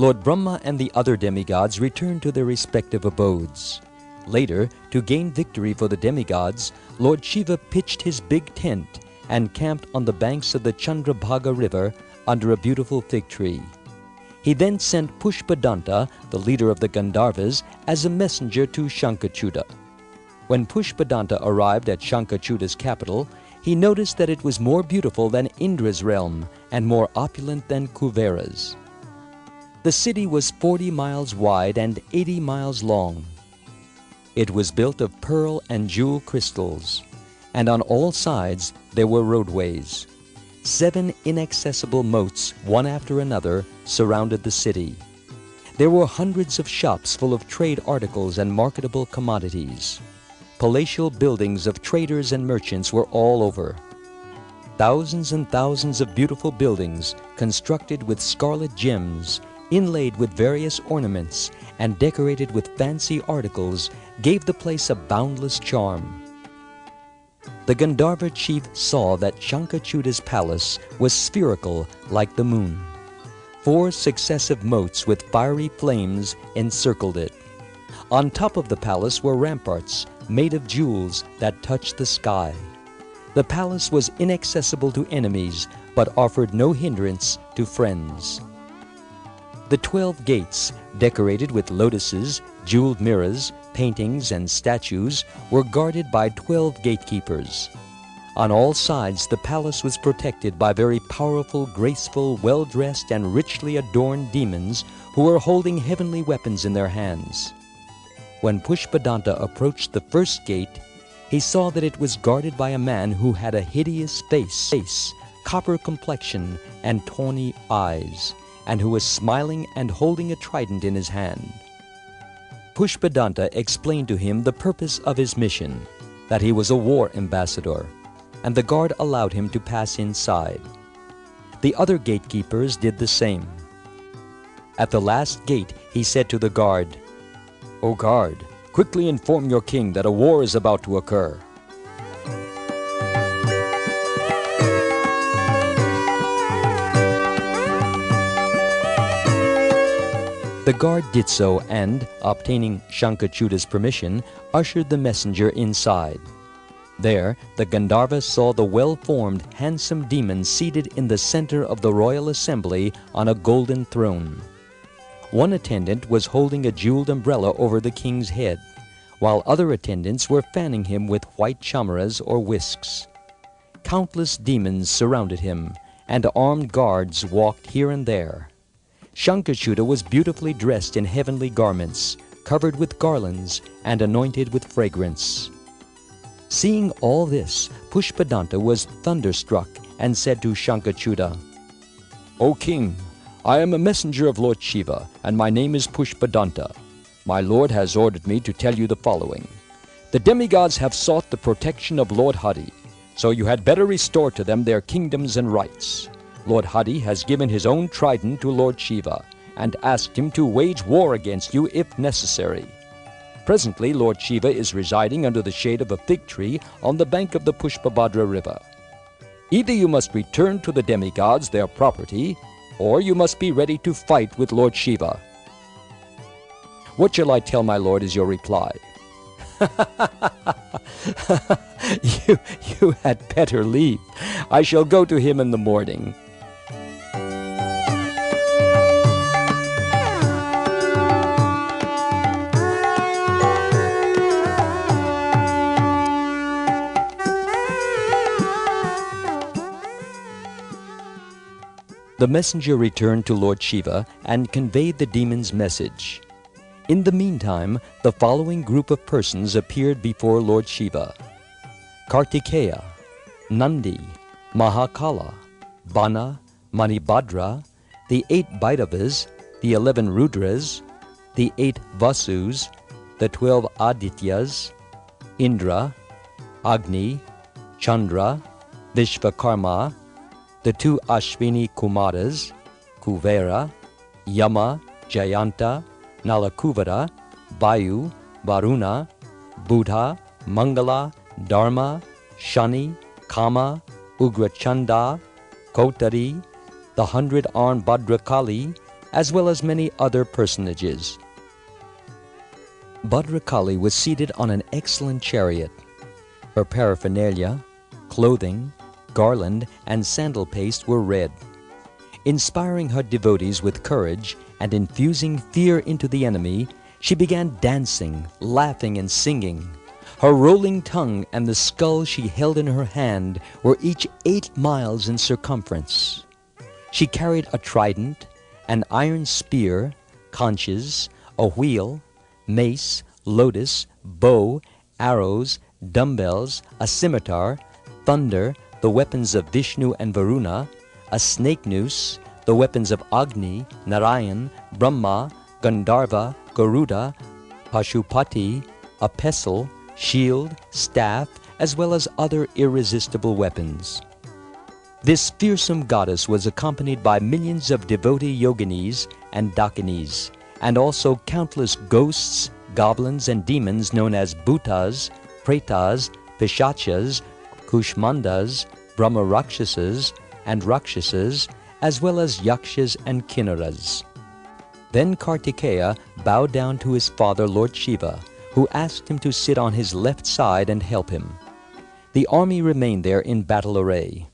Lord Brahma and the other demigods returned to their respective abodes. Later, to gain victory for the demigods, Lord Shiva pitched his big tent and camped on the banks of the Chandrabhaga river under a beautiful fig tree. He then sent Pushpadanta, the leader of the Gandharvas, as a messenger to Sankhacuda. When Pushpadanta arrived at Sankhacuda's capital, he noticed that it was more beautiful than Indra's realm and more opulent than Kuvera's. The city was 40 miles wide and 80 miles long. It was built of pearl and jewel crystals, and on all sides there were roadways. 7 inaccessible moats, one after another, surrounded the city. There were hundreds of shops full of trade articles and marketable commodities. Palatial buildings of traders and merchants were all over. Thousands and thousands of beautiful buildings, constructed with scarlet gems, inlaid with various ornaments, and decorated with fancy articles, gave the place a boundless charm. The Gandharva chief saw that Sankhacuda's palace was spherical like the moon. 4 successive moats with fiery flames encircled it. On top of the palace were ramparts made of jewels that touched the sky. The palace was inaccessible to enemies, but offered no hindrance to friends. The 12 gates, decorated with lotuses, jeweled mirrors, paintings, and statues, were guarded by 12 gatekeepers. On all sides, the palace was protected by very powerful, graceful, well-dressed, and richly adorned demons who were holding heavenly weapons in their hands. When Pushpadanta approached the first gate, he saw that it was guarded by a man who had a hideous face, copper complexion, and tawny eyes, and who was smiling and holding a trident in his hand. Pushpadanta explained to him the purpose of his mission, that he was a war ambassador, and the guard allowed him to pass inside. The other gatekeepers did the same. At the last gate, he said to the guard, "O guard, quickly inform your king that a war is about to occur." The guard did so and, obtaining Sankhacuda's permission, ushered the messenger inside. There, the Gandharva saw the well-formed, handsome demon seated in the center of the royal assembly on a golden throne. One attendant was holding a jeweled umbrella over the king's head, while other attendants were fanning him with white chamaras or whisks. Countless demons surrounded him, and armed guards walked here and there. Sankhacuda was beautifully dressed in heavenly garments, covered with garlands, and anointed with fragrance. Seeing all this, Pushpadanta was thunderstruck and said to Sankhacuda, "O king, I am a messenger of Lord Shiva, and my name is Pushpadanta. My lord has ordered me to tell you the following. The demigods have sought the protection of Lord Hari, so you had better restore to them their kingdoms and rights. Lord Hari has given his own trident to Lord Shiva and asked him to wage war against you if necessary. Presently, Lord Shiva is residing under the shade of a fig tree on the bank of the Pushpabhadra river. Either you must return to the demigods their property, or you must be ready to fight with Lord Shiva. What shall I tell my lord is your reply?" You had better leave. I shall go to him in the morning." The messenger returned to Lord Shiva and conveyed the demon's message. In the meantime, the following group of persons appeared before Lord Shiva: Kartikeya, Nandi, Mahakala, Bana, Manibhadra, the 8 Bhairavas, the 11 Rudras, the 8 Vasus, the 12 Adityas, Indra, Agni, Chandra, Vishvakarma, the 2 Ashwini Kumaras, Kuvera, Yama, Jayanta, Nalakuvara, Vayu, Varuna, Buddha, Mangala, Dharma, Shani, Kama, Ugrachanda, Kotari, the 100-armed Bhadrakali, as well as many other personages. Bhadrakali was seated on an excellent chariot. Her paraphernalia, clothing, garland, and sandal paste were red. Inspiring her devotees with courage and infusing fear into the enemy, she began dancing, laughing, and singing. Her rolling tongue and the skull she held in her hand were each 8 miles in circumference. She carried a trident, an iron spear, conches, a wheel, mace, lotus, bow, arrows, dumbbells, a scimitar, thunder, the weapons of Vishnu and Varuna, a snake noose, the weapons of Agni, Narayan, Brahma, Gandharva, Garuda, Pashupati, a pestle, shield, staff, as well as other irresistible weapons. This fearsome goddess was accompanied by millions of devotee yoginis and dakinis, and also countless ghosts, goblins, and demons known as bhutas, pretas, pishachas, kushmandas, brahma rakshasas, and rakshasas, as well as yakshas and kinnaras. Then Kartikeya bowed down to his father Lord Shiva, who asked him to sit on his left side and help him. The army remained there in battle array.